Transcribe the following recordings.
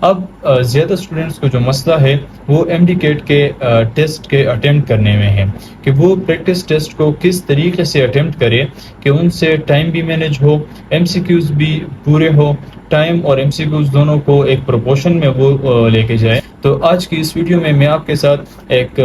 اب زیادہ اسٹوڈنٹس کو جو مسئلہ ہے وہ MD-CAT کے ٹیسٹ کے اٹیمپٹ کرنے میں ہے کہ وہ پریکٹس ٹیسٹ کو کس طریقے سے اٹیمپٹ کرے کہ ان سے ٹائم بھی مینیج ہو، MCQs بھی پورے ہو، ٹائم اور MCQs دونوں کو ایک پروپورشن میں وہ لے کے جائے۔ تو آج کی اس ویڈیو میں میں آپ کے ساتھ ایک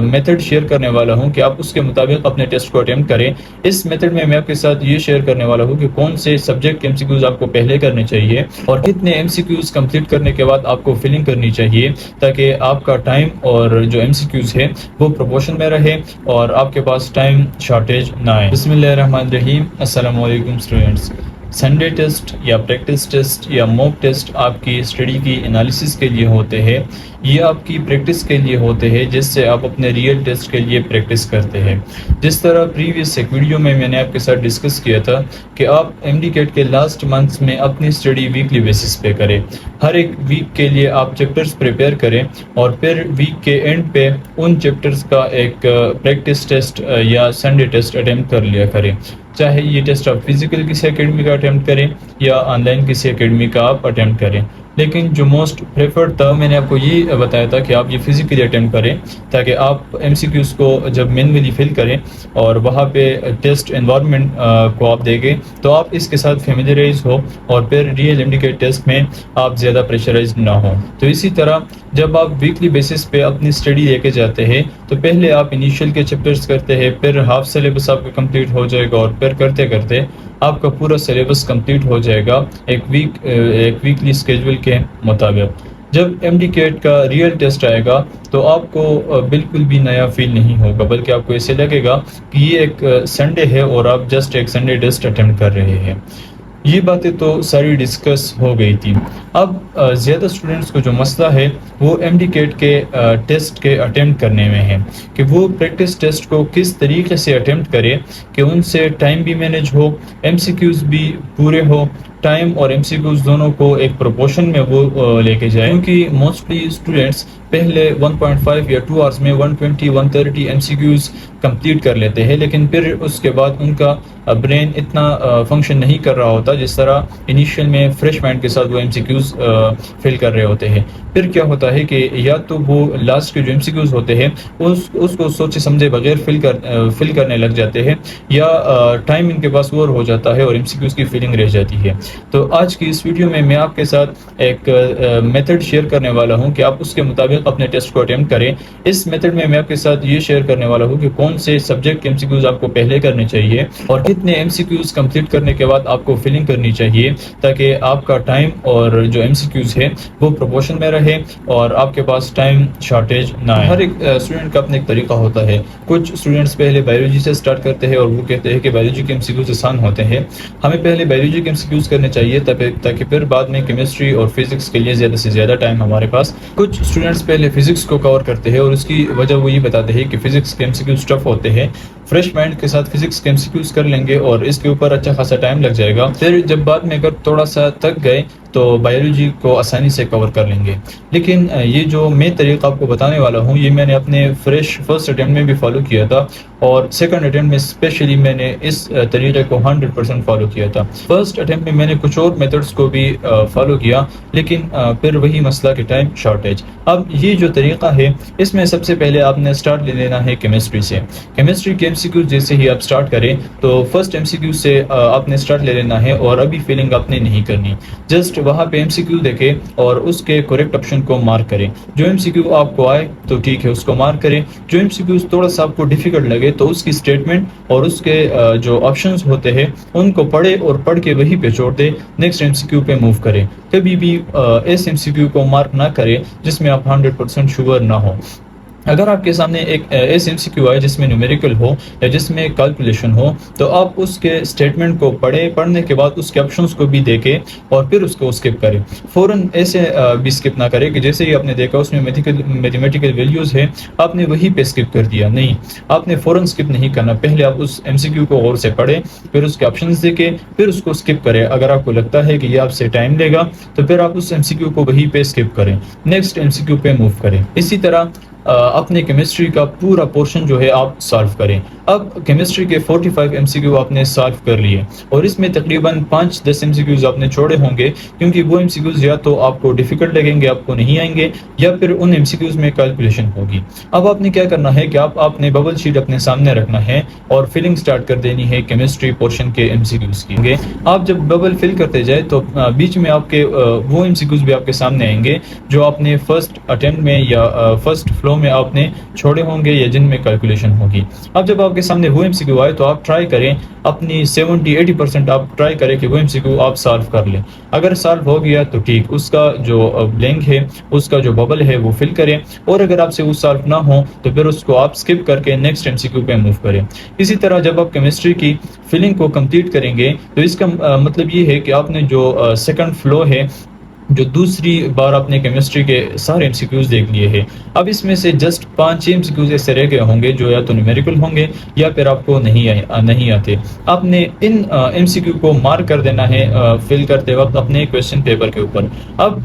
میتھڈ شیئر کرنے والا ہوں کہ آپ اس کے مطابق اپنے ٹیسٹ کو اٹیمپٹ کریں۔ اس میتھڈ میں میں آپ کے ساتھ یہ شیئر کرنے والا ہوں کہ کون سے سبجیکٹ کے MCQs آپ کو پہلے کرنے چاہیے اور کتنے MCQs کمپلیٹ کرنے کے بعد آپ کو فلنگ کرنی چاہیے تاکہ آپ کا ٹائم اور جو MCQs ہے وہ پروپورشن میں رہے اور آپ کے پاس ٹائم شارٹیج نہ آئے۔ بسم اللہ الرحمن الرحیم۔ السلام علیکم اسٹوڈنٹس۔ سنڈے ٹیسٹ یا پریکٹس ٹیسٹ یا موک ٹیسٹ آپ کی اسٹڈی کی انالیسس کے لیے ہوتے ہیں، یہ آپ کی پریکٹس کے لیے ہوتے ہیں جس سے آپ اپنے ریئل ٹیسٹ کے لیے پریکٹس کرتے ہیں۔ جس طرح پریویس ایک ویڈیو میں نے آپ کے ساتھ ڈسکس کیا تھا کہ آپ MD-CAT کے لاسٹ منتھس میں اپنی اسٹڈی ویکلی بیسس پہ کریں، ہر ایک ویک کے لیے آپ چیپٹرز پریپیئر کریں اور پھر ویک کے اینڈ پہ ان چیپٹرز کا ایک پریکٹس ٹیسٹ یا سنڈے ٹیسٹ اٹیمپٹ کر لیا کریں، چاہے یہ ٹیسٹ آپ فزیکل کسی اکیڈمی کا اٹیمپٹ کریں یا آن لائن کسی اکیڈمی کا آپ اٹیمپٹ کریں۔ لیکن جو موسٹ پریفرڈ تھا میں نے آپ کو یہ بتایا تھا کہ آپ یہ فزیکلی اٹیمپٹ کریں تاکہ آپ MCQs کو جب مینولی فل کریں اور وہاں پہ ٹیسٹ انوائرمنٹ کو آپ دیکھیں تو آپ اس کے ساتھ فیملیرائز ہو اور پھر ریئل MD-CAT ٹیسٹ میں آپ زیادہ پریشرائز نہ ہوں۔ تو اسی طرح جب آپ ویکلی بیسس پہ اپنی اسٹڈی لے کے جاتے ہیں تو پہلے آپ انیشیل کے چیپٹرز کرتے ہیں، پھر ہاف سلیبس آپ کا کمپلیٹ ہو جائے گا اور پھر کرتے کرتے آپ کا پورا سلیبس کمپلیٹ ہو جائے گا ایک ویکلی اسکیجول کے مطابق۔ جب MD-CAT کا ریئل ٹیسٹ آئے گا تو آپ کو بالکل بھی نیا فیل نہیں ہوگا، بلکہ آپ کو ایسے لگے گا کہ یہ ایک سنڈے ہے اور آپ جسٹ ایک سنڈے ٹیسٹ اٹیمپٹ کر رہے ہیں۔ یہ باتیں تو ساری ڈسکس ہو گئی تھی۔ اب زیادہ اسٹوڈنٹس کو جو مسئلہ ہے وہ MD-CAT کے ٹیسٹ کے اٹیمپٹ کرنے میں ہے کہ وہ پریکٹس ٹیسٹ کو کس طریقے سے اٹیمپٹ کرے کہ ان سے ٹائم بھی مینیج ہو، MCQs بھی پورے ہو، ٹائم اور MCQs دونوں کو ایک پروپورشن میں وہ لے کے جائے، کیونکہ موسٹلی اسٹوڈنٹس پہلے 1.5 یا 2 آورس میں 120-130 MCQs کمپلیٹ کر لیتے ہیں، لیکن پھر اس کے بعد ان کا برین اتنا فنکشن نہیں کر رہا ہوتا جس طرح انیشیل میں فریش مائنڈ کے ساتھ وہ MCQs فل کر رہے ہوتے ہیں۔ پھر کیا ہوتا ہے کہ یا تو وہ لاسٹ کے جو MCQs ہوتے ہیں اس کو سوچے سمجھے بغیر فل کرنے لگ جاتے ہیں، یا ٹائم ان کے پاس اور ہو جاتا ہے اور MCQs کی فلنگ رہ جاتی ہے۔ تو آج کی اس ویڈیو میں میں آپ کے ساتھ ایک میتھڈ شیئر کرنے والا ہوں کہ آپ اس کے مطابق اپنے ٹیسٹ کو اٹیمپٹ کریں۔ اس میتھڈ میں آپ کے ساتھ یہ شیئر کرنے والا ہوں کہ کون سے سبجیکٹ کے MCQs آپ کو پہلے کرنے چاہیے اور کتنے MCQs کمپلیٹ کرنے کے بعد آپ کو فلنگ کرنی چاہیے تاکہ آپ کا ٹائم اور جو MCQs ہے وہ پروپورشن میں رہے اور آپ کے پاس ٹائم شارٹیج نہ آئے۔ ہر ایک اسٹوڈنٹ کا اپنا ایک طریقہ ہوتا ہے۔ کچھ اسٹوڈنٹس پہلے بایولوجی سے سٹارٹ کرتے ہیں اور وہ کہتے ہیں کہ بایولوجی کے MCQs آسان ہوتے ہیں، ہمیں پہلے بایولوجی کے MCQs کرنے چاہیے تاکہ پھر بعد میں کیمسٹری اور فزکس کے لیے زیادہ سے زیادہ ٹائم ہمارے پاس۔ کچھ اسٹوڈنٹس پہلے فزکس کو کور کرتے ہیں اور اس کی وجہ وہ یہ بتاتے ہیں کہ فزکس کے MCQs ٹف ہوتے ہیں، فریش مائنڈ کے ساتھ فزکس کے MCQs کر لیں گے اور اس کے اوپر اچھا خاصا ٹائم لگ جائے گا، پھر جب بعد میں اگر تھوڑا سا تک گئے تو بایولوجی کو آسانی سے کور کر لیں گے۔ لیکن یہ جو میں طریقہ آپ کو بتانے والا ہوں یہ میں نے اپنے فرسٹ اٹیمپٹ میں بھی فالو کیا تھا اور سیکنڈ اٹیمپٹ میں اسپیشلی میں نے اس طریقے کو 100% فالو کیا تھا۔ فرسٹ اٹیمپٹ میں میں نے کچھ اور میتھڈس کو بھی فالو کیا، لیکن پھر وہی مسئلہ کہ ٹائم شارٹیج۔ اب یہ جو طریقہ ہے اس میں سب سے پہلے آپ نے سٹارٹ لے لینا ہے کیمسٹری سے۔ کیمسٹری کے MCQs جیسے ہی آپ سٹارٹ کریں تو فرسٹ MCQ سے آپ نے سٹارٹ لے لینا ہے اور ابھی فیلنگ آپ نے نہیں کرنی، جسٹ وہاں پہ MCQ دیکھیں اور اس کے کریکٹ آپشن کو مارک کریں۔ جو MCQ آپ کو آئے تو ٹھیک ہے اس کو مارک کریں، جو MCQ تھوڑا سا آپ کو ڈیفیکلٹ لگے تو اس کی اسٹیٹمنٹ اور اس کے جو آپشنز ہوتے ہیں ان کو پڑھے اور پڑھ کے وہی پہ چھوڑ دے، نیکسٹ MCQ پہ موو کریں۔ کبھی بھی اس MCQ کو مارک نہ کریں جس میں آپ 100% شور نہ ہو۔ اگر آپ کے سامنے ایک ایس MCQ آئے جس میں نیومیریکل ہو یا جس میں کیلکولیشن ہو تو آپ اس کے اسٹیٹمنٹ کو پڑھنے کے بعد اس کے آپشنس کو بھی دیکھیں اور پھر اس کو اسکپ کریں۔ فوراً ایسے بھی اسکپ نہ کریں کہ جیسے ہی آپ نے دیکھا اس میں میتھمیٹیکل ویلیوز ہے آپ نے وہی پہ اسکپ کر دیا، نہیں، آپ نے فوراً اسکپ نہیں کرنا، پہلے آپ اس MCQ کو غور سے پڑھیں، پھر اس کے آپشنس دیکھیں، پھر اس کو اسکپ کریں۔ اگر آپ کو لگتا ہے کہ یہ آپ سے ٹائم لے گا تو پھر آپ اس MCQ کو وہی پہ اسکپ کریں، نیکسٹ MCQ پہ موو کریں۔ اسی طرح اپنے کیمسٹری کا پورا پورشن جو ہے آپ سالو کریں۔ اب کیمسٹری کے 45 MCQ آپ نے سالو کر لیے اور اس میں تقریباً 5-10 MCQs آپ نے چھوڑے ہوں گے، کیونکہ وہ MCQs یا تو آپ کو ڈیفیکلٹ لگیں گے، آپ کو نہیں آئیں گے، یا پھر ان MCQs میں کیلکولیشن ہوگی۔ اب آپ نے کیا کرنا ہے کہ آپ نے ببل شیٹ اپنے سامنے رکھنا ہے اور فلنگ سٹارٹ کر دینی ہے کیمسٹری پورشن کے MCQs کی۔ آپ جب ببل فل کرتے جائے تو بیچ میں آپ کے وہ MCQs بھی آپ کے سامنے آئیں گے جو آپ نے فرسٹ اٹیمپٹ میں یا فرسٹ فلو میں آپ نے چھوڑے ہوں گے یا جن میں کیلکولیشن ہوگی۔ اب جب آپ کے سامنے وہ MCQ آئے تو آپ ٹرائی کریں، اپنی 70-80% آپ ٹرائی کریں کہ وہ MCQ آپ سالو کر لیں۔ اگر سالو ہو گیا تو ٹھیک، اس کا جو بلینک ہے، اس کا جو ببل ہے وہ فل کریں، اور اگر آپ سے وہ سالو نہ ہو تو پھر اس کو آپ سکپ کر کے نیکسٹ MCQ پہ موو کریں۔ اسی طرح جب آپ کیمسٹری کی فلنگ کو کمپلیٹ کریں گے تو اس کا مطلب یہ ہے کہ آپ نے جو سیکنڈ فلو ہے، جو دوسری بار آپ نے کیمسٹری کے سارے MCQs دیکھ لیے ہیں، اب اس میں سے جسٹ 5 MCQs ایسے رہ گئے ہوں گے جو یا تو نیومیریکل ہوں گے یا پھر آپ کو نہیں آتے۔ آپ نے ان MCQ کو مارک کر دینا ہے فل کرتے وقت اپنے کویسچن پیپر کے اوپر۔ اب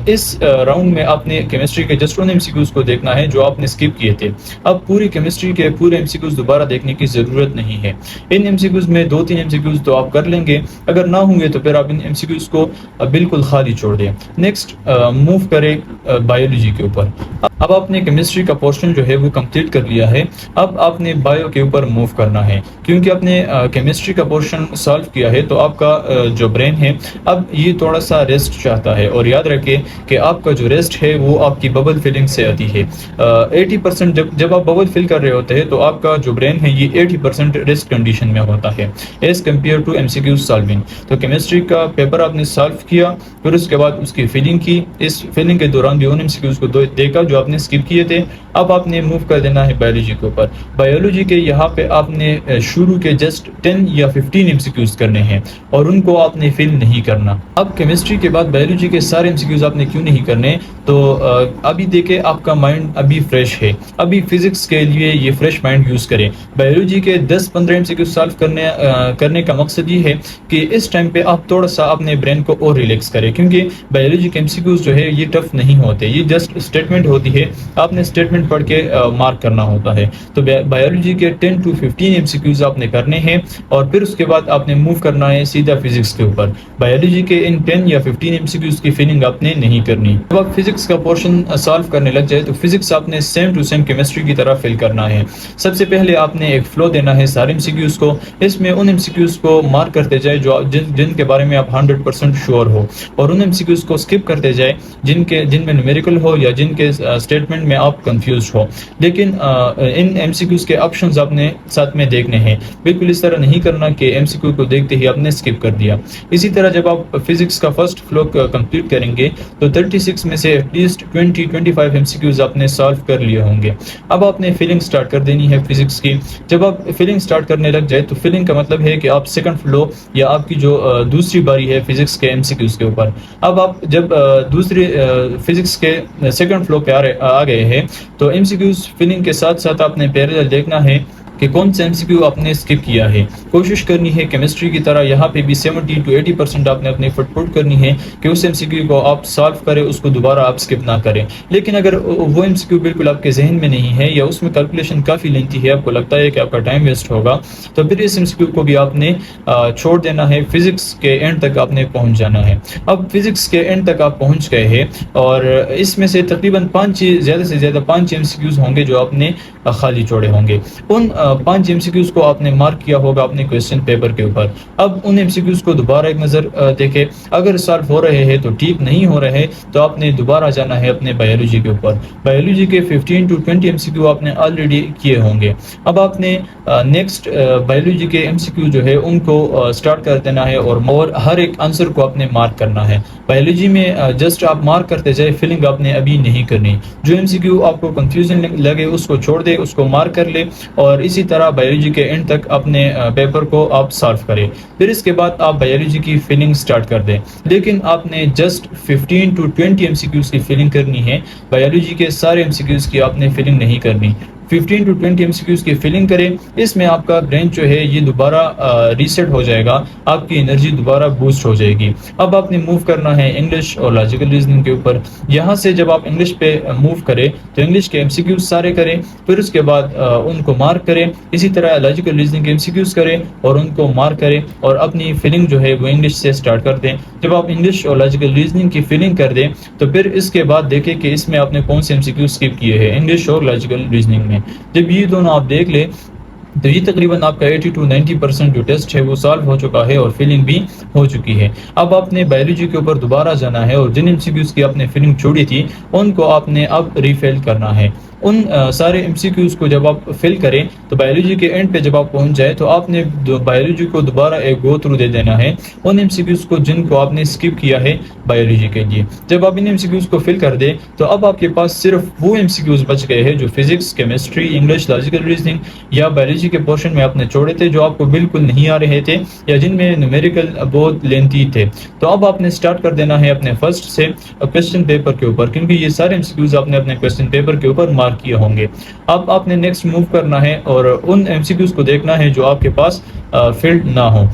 اس راؤنڈ میں آپ نے کیمسٹری کے جسٹ ان MCQs کو دیکھنا ہے جو آپ نے اسکپ کیے تھے۔ اب پوری کیمسٹری کے پورے MCQs دوبارہ دیکھنے کی ضرورت نہیں ہے۔ ان MCQs میں 2-3 MCQs تو آپ کر لیں گے، اگر نہ ہوں گے تو پھر آپ ان MCQs کو بالکل خالی چھوڑ دیں۔ نیکسٹ موو کرے بایولوجی کے اوپر۔ اب آپ نے کیمسٹری کا پورشن جو ہے وہ کمپلیٹ کر لیا ہے، اب آپ نے بایو کے اوپر موو کرنا ہے، کیونکہ آپ نے کیمسٹری کا پورشن سالو کیا ہے تو آپ کا جو برین ہے اب یہ تھوڑا سا ریسٹ چاہتا ہے، اور یاد رکھیں کہ آپ کا جو ریسٹ ہے وہ آپ کی ببل فلنگ سے آتی ہے۔ 80% جب آپ ببل فل کر رہے ہوتے ہیں تو آپ کا جو برین ہے یہ 80% ریسٹ کنڈیشن میں ہوتا ہے as compare to MCQ solving. تو کیمسٹری کا پیپر آپ نے سالو کیا، پھر اس کے بعد اس کی فلنگ کی، اس فلنگ کے دوران بھی ان MCQs کو دیکھا جو آپ نے اسکپ کیے تھے۔ اب آپ نے موو کر دینا ہے بایولوجی کے اوپر۔ بایولوجی کے یہاں پہ آپ نے شروع کے جسٹ 10 یا 15 MCQs کرنے ہیں اور ان کو آپ نے فل نہیں کرنا۔ اب کیمسٹری کے بعد بایولوجی کے سارے MCQs آپ نے کیوں نہیں کرنے؟ تو ابھی دیکھیں آپ کا مائنڈ ابھی فریش ہے، ابھی فزکس کے لیے یہ فریش مائنڈ یوز کریں۔ بایولوجی کے 10-15 MCQs سالو کرنے کا مقصد یہ ہے کہ اس ٹائم پہ آپ تھوڑا سا اپنے برین کو اور ریلیکس کریں، کیونکہ بایولوجی کے MCQs جو ہے یہ ٹف نہیں ہوتے، یہ جسٹ اسٹیٹمنٹ ہوتی ہے، آپ نے اسٹیٹمنٹ پڑھ کے مارک کرنا ہوتا ہے۔ تو بایولوجی کے 10 to 15 MCQs آپ نے کرنے ہیں، اور پھر اس کے بعد آپ نے موو کرنا ہے سیدھا فزکس کے اوپر۔ بایولوجی کے ان 10 یا 15 MCQs کی فلنگ آپ نے نہیں کرنی۔ جب آپ فزکس کا پورشن سالو کرنے لگ جائے تو فزکس آپ نے سیم ٹو سیم کیمسٹری کی طرح فل کرنا ہے۔ سب سے پہلے آپ نے ایک فلو دینا ہے سارے MCQs کو، اس میں ان MCQs کو مارک کرتے جائے جن کے بارے میں آپ 100% شیور ہو، اور ان MCQs کو اسکپ کرتے جائے جن میں نیومیریکل ہو یا جن کے اسٹیٹمنٹ میں آپ کنفیوز ہو۔ لیکن ان MCQs کے آپشنز آپ نے ساتھ میں دیکھنے ہیں، بالکل اس طرح نہیں کرنا کہ MCQ کو دیکھتے ہی آپ نے اسکپ کر دیا۔ اسی طرح جب آپ فزکس کا فرسٹ فلو کمپلیٹ کریں گے تو 36 میں سے ایٹ لیسٹ 20-25 MCQs آپ نے سالو کر لیے ہوں گے۔ اب آپ نے فلنگ سٹارٹ کر دینی ہے فزکس کی۔ جب آپ فلنگ سٹارٹ کرنے لگ جائے تو فلنگ کا مطلب ہے کہ آپ سیکنڈ فلو یا آپ کی جو دوسری باری ہے فزکس کے MCQs کے اوپر۔ اب آپ جب دوسری فزکس کے سیکنڈ فلو پہ آ گئے ہیں تو MCQs فلنگ کے ساتھ ساتھ آپ نے پیریلل دیکھنا ہے کہ کون سے MCQ آپ نے اسکپ کیا ہے۔ کوشش کرنی ہے کیمسٹری کی طرح یہاں پہ بھی 70 to 80% آپ نے اپنی فٹ پٹ کرنی ہے کہ اس MCQ کو آپ سالو کریں، اس کو دوبارہ آپ اسکپ نہ کریں۔ لیکن اگر وہ MCQ بالکل آپ کے ذہن میں نہیں ہے یا اس میں کیلکولیشن کافی لینتھی ہے، آپ کو لگتا ہے کہ آپ کا ٹائم ویسٹ ہوگا، تو پھر اس MCQ کو بھی آپ نے چھوڑ دینا ہے، فزکس کے اینڈ تک آپ نے پہنچ جانا ہے۔ اب فزکس کے اینڈ تک آپ پہنچ گئے ہیں اور اس میں سے تقریباً زیادہ سے زیادہ 5 MCQs ہوں گے جو آپ نے خالی چھوڑے ہوں گے۔ ان 5 MCQs کو آپ نے مارک کیا ہوگا اپنے کویسچن پیپر کے اوپر۔ اب ان MCQs کو دوبارہ ایک نظر دیکھیں، اگر سالو ہو رہے ہیں تو ٹھیک، نہیں ہو رہے تو آپ نے دوبارہ جانا ہے اپنے بایولوجی کے اوپر۔ بایولوجی کے 15 to 20 MCQ آپ نے آلریڈی کیے ہوں گے۔ اب آپ نے نیکسٹ بایولوجی کے MCQ جو ہے ان کو سٹارٹ کر دینا ہے اور ہر ایک آنسر کو آپ نے مارک کرنا ہے۔ بایولوجی میں جسٹ آپ مارک کرتے جائے، فلنگ آپ نے ابھی نہیں کرنی۔ جو MCQ آپ کو کنفیوژن لگے اس کو چھوڑ دے، اس کو مارک کر لے، اور اسی طرح بایولوجی کے اینڈ تک اپنے پیپر کو آپ سالو کریں۔ پھر اس کے بعد آپ بایولوجی کی فلنگ سٹارٹ کر دیں، لیکن آپ نے جسٹ 15 to 20 MCQs کی فلنگ کرنی ہے، بایولوجی کے سارے MCQs کی آپ نے فلنگ نہیں کرنی۔ 15 to 20 MCQs کی فلنگ کریں. اس میں آپ کا برین جو ہے یہ دوبارہ ریسیٹ ہو جائے گا, آپ کی انرجی دوبارہ بوسٹ ہو جائے گی. اب آپ نے موو کرنا ہے انگلش اور لاجیکل ریزننگ کے اوپر. یہاں سے جب آپ انگلش پہ موو کریں تو انگلش کے MCQs سارے کریں, پھر اس کے بعد ان کو مارک کریں. اسی طرح لاجیکل ریزننگ کے MCQs کریں اور ان کو مارک کریں, اور اپنی فلنگ جو ہے وہ انگلش سے سٹارٹ کر دیں. جب آپ انگلش اور لاجیکل ریزننگ کی فلنگ کر دیں تو پھر اس کے بعد دیکھیں کہ اس میں آپ نے کون سے MCQs اسکپ کیے ہیں انگلش اور لاجیکل ریزننگ میں. جب یہ دونوں آپ دیکھ لیں تو یہ تقریباً آپ کا 80 to 90% جو ٹیسٹ ہے وہ سالو ہو چکا ہے اور فلنگ بھی ہو چکی ہے. اب آپ نے بایولوجی کے اوپر دوبارہ جانا ہے, اور جن MCQs کی آپ نے فلنگ چھوڑی تھی ان کو آپ نے اب ریفل کرنا ہے. ان سارے MCQs کو جب آپ فل کریں تو بایولوجی کے اینڈ پہ جب آپ پہنچ جائے تو آپ نے بایولوجی کو دوبارہ ایک گو تھرو دے دینا ہے ان MCQs کو جن کو آپ نے اسکپ کیا ہے بایولوجی کے لیے. جب آپ ان MCQs کو فل کر دیں تو اب آپ کے پاس صرف وہ MCQs بچ گئے ہیں جو physics, chemistry, English, logical reasoning یا بایولوجی کے پورشن میں آپ نے چھوڑے تھے, جو آپ کو بالکل نہیں آ رہے تھے یا جن میں نیومیریکل بہت لینتھی تھے. تو اب آپ نے سٹارٹ کر دینا ہے اپنے فرسٹ سے کوسچن پیپر کے اوپر, کیونکہ یہ سارے MCQs آپ نے اپنے کوسچن پیپر کے اوپر مارک کیے ہوں گے. اب آپ نے نیکسٹ موو کرنا ہے اور ان MCQs کو دیکھنا ہے جو آپ کے پاس فلڈ نہ ہو.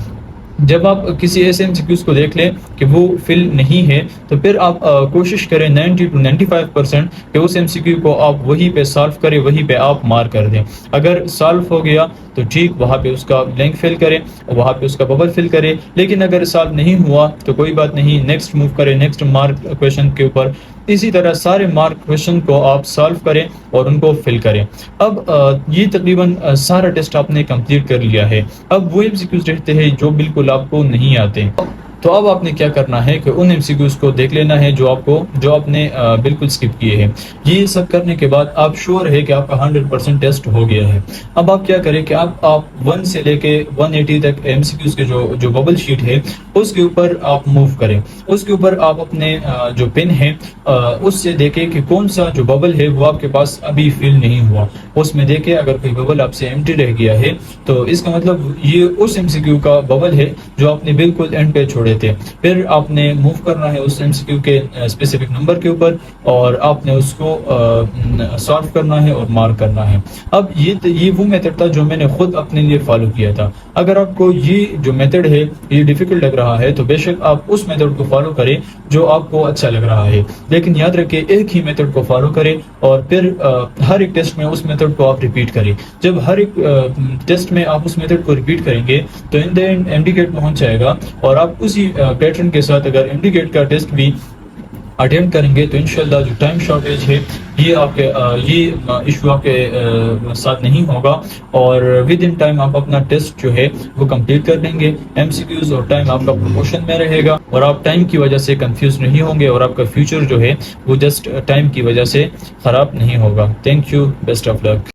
جب آپ کسی ایسے MCQs کو دیکھ لیں کہ وہ فل نہیں ہے تو پھر آپ کوشش کریں 90 to 95% کہ اس MCQ کو آپ وہی پہ سالو کریں, وہی پہ آپ مارک کر دیں. اگر سالو ہو گیا تو ٹھیک, وہاں پہ اس کا بلینک فل کریں, وہاں پہ اس کا ببل فل کریں. لیکن اگر سالو نہیں ہوا تو کوئی بات نہیں, نیکسٹ موو کریں نیکسٹ مارک کویشچن کے اوپر. اسی طرح سارے مارک کویشچن کو آپ سالو کریں اور ان کو فل کریں. اب یہ تقریباً سارا ٹیسٹ آپ نے کمپلیٹ کر لیا ہے. اب وہ MCQs رہتے ہیں جو بالکل آپ کو نہیں آتے. تو اب آپ نے کیا کرنا ہے کہ ان MCQs کو دیکھ لینا ہے جو آپ نے بالکل اسکپ کیے ہیں. یہ سب کرنے کے بعد آپ شور ہے کہ آپ کا 100% ٹیسٹ ہو گیا ہے. اب آپ کیا کریں کہ آپ 1 سے لے کے 180 تک MCQs کے جو ببل شیٹ ہے اس کے اوپر آپ موو کریں. اس کے اوپر آپ اپنے جو پن ہے اس سے دیکھیں کہ کون سا جو ببل ہے وہ آپ کے پاس ابھی فل نہیں ہوا. اس میں دیکھیں اگر کوئی ببل آپ سے ایمٹی رہ گیا ہے تو اس کا مطلب یہ اس MCQ کا ببل ہے جو آپ نے بالکل اینڈ پہ چھوڑے تھے. پھر آپ نے موو کرنا ہے اس MCQ کے اسپیسیفک نمبر کے اوپر اور آپ نے اس کو سالو کرنا ہے اور مارک کرنا ہے. اب یہ وہ میتھڈ تھا جو میں نے خود اپنے لیے فالو کیا تھا. اگر آپ کو یہ جو میتھڈ ہے یہ ڈیفیکلٹ لگ رہا ہے تو بے شک آپ اس میتھڈ کو فالو کریں جو آپ کو اچھا لگ رہا ہے, لیکن یاد رکھیں ایک ہی میتھڈ کو فالو کریں اور پھر ہر ایک ٹیسٹ میں اس میتھڈ کو آپ ریپیٹ کریں. جب ہر ایک ٹیسٹ میں آپ اس میتھڈ کو ریپیٹ کریں گے تو ان دی اینڈ MDCAT پہنچ جائے گا, اور آپ اسی پیٹرن کے ساتھ اگر MDCAT کا ٹیسٹ بھی اٹیمپٹ کریں گے تو انشاءاللہ جو ٹائم شارٹیج ہے یہ ایشو آپ کے ساتھ نہیں ہوگا, اور ود ان ٹائم آپ اپنا ٹیسٹ جو ہے وہ کمپلیٹ کر لیں گے. MCQs اور ٹائم آپ کا پروموشن میں رہے گا, اور آپ ٹائم کی وجہ سے کنفیوز نہیں ہوں گے, اور آپ کا فیوچر جو ہے وہ جسٹ ٹائم کی وجہ سے خراب نہیں ہوگا. Thank you, best of look.